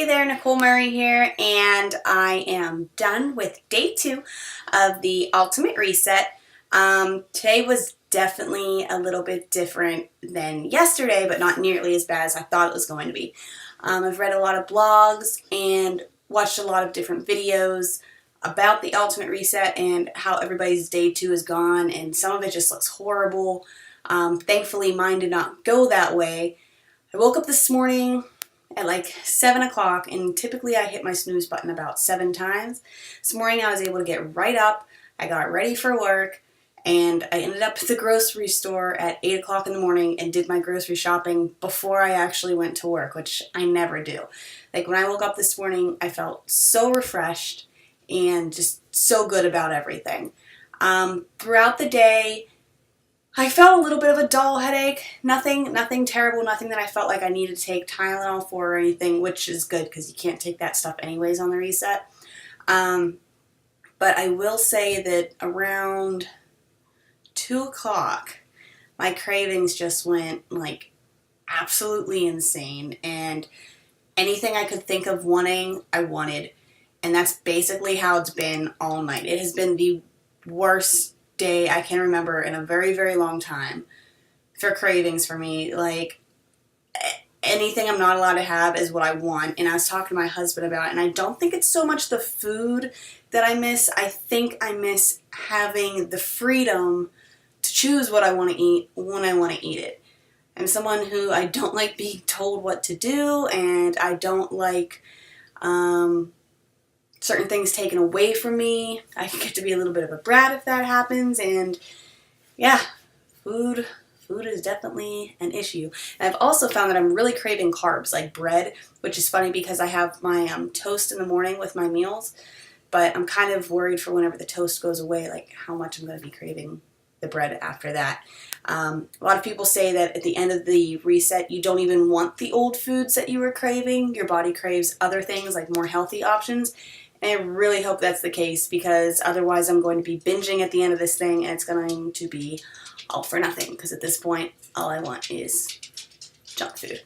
Hey there, Nicole Murray here, and I am done with day 2 of the Ultimate Reset. Today was definitely a little bit different than yesterday, but not nearly as bad as I thought it was going to be. I've read a lot of blogs and watched a lot of different videos about the Ultimate Reset and how everybody's day 2 is gone, and some of it just looks horrible. Thankfully, mine did not go that way. I woke up this morning at like 7 o'clock, and typically I hit my snooze button about 7 times. This morning I was able to get right up, I got ready for work, and I ended up at the grocery store at 8 o'clock in the morning and did my grocery shopping before I actually went to work, which I never do. Like when I woke up this morning, I felt so refreshed and just so good about everything. Throughout the day, I felt a little bit of a dull headache. Nothing terrible, nothing that I felt like I needed to take Tylenol for or anything, which is good because you can't take that stuff anyways on the reset. But I will say that around 2 o'clock, my cravings just went like absolutely insane, and anything I could think of wanting, I wanted. And that's basically how it's been all night. It has been the worst day I can remember in a very, very long time for cravings for me. Like, anything I'm not allowed to have is what I want. And I was talking to my husband about it, and I don't think it's so much the food that I miss. I think I miss having the freedom to choose what I want to eat when I want to eat it. I'm someone who I don't like being told what to do, and I don't like certain things taken away from me. I can get to be a little bit of a brat if that happens, and yeah, food is definitely an issue. And I've also found that I'm really craving carbs, like bread, which is funny because I have my toast in the morning with my meals, but I'm kind of worried for whenever the toast goes away, like how much I'm going to be craving the bread after that. A lot of people say that at the end of the reset, you don't even want the old foods that you were craving. Your body craves other things, like more healthy options. And I really hope that's the case, because otherwise I'm going to be binging at the end of this thing, and it's going to be all for nothing, because at this point, all I want is junk food.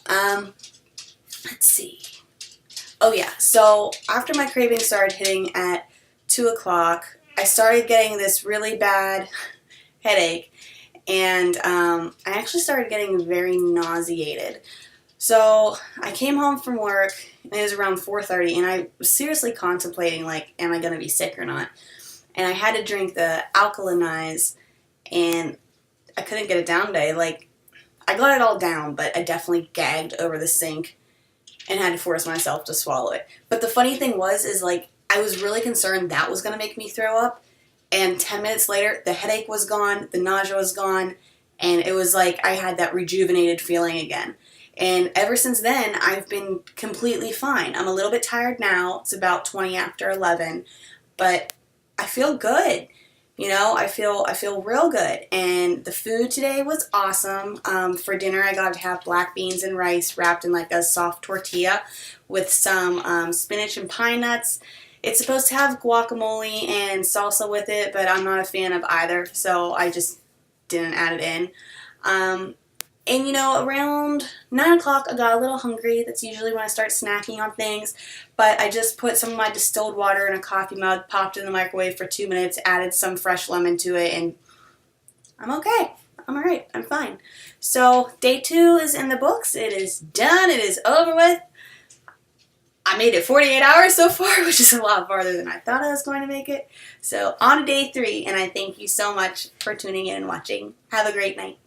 Let's see. Oh yeah, so after my cravings started hitting at 2 o'clock, I started getting this really bad headache, and I actually started getting very nauseated. So I came home from work, and it was around 4:30, and I was seriously contemplating, like, am I going to be sick or not? And I had to drink the Alkalinize, and I couldn't get it down today. Like, I got it all down, but I definitely gagged over the sink and had to force myself to swallow it. But the funny thing is like, I was really concerned that was going to make me throw up, and 10 minutes later, the headache was gone, the nausea was gone, and it was like I had that rejuvenated feeling again. And ever since then, I've been completely fine. I'm a little bit tired now. It's about 20 after 11, but I feel good. You know, I feel real good. And the food today was awesome. For dinner, I got to have black beans and rice wrapped in like a soft tortilla with some spinach and pine nuts. It's supposed to have guacamole and salsa with it, but I'm not a fan of either, so I just didn't add it in. And you know, around 9 o'clock I got a little hungry. That's usually when I start snacking on things. But I just put some of my distilled water in a coffee mug, popped it in the microwave for 2 minutes, added some fresh lemon to it, and I'm okay. I'm alright. I'm fine. So day 2 is in the books. It is done. It is over with. I made it 48 hours so far, which is a lot farther than I thought I was going to make it. So on to day 3, and I thank you so much for tuning in and watching. Have a great night.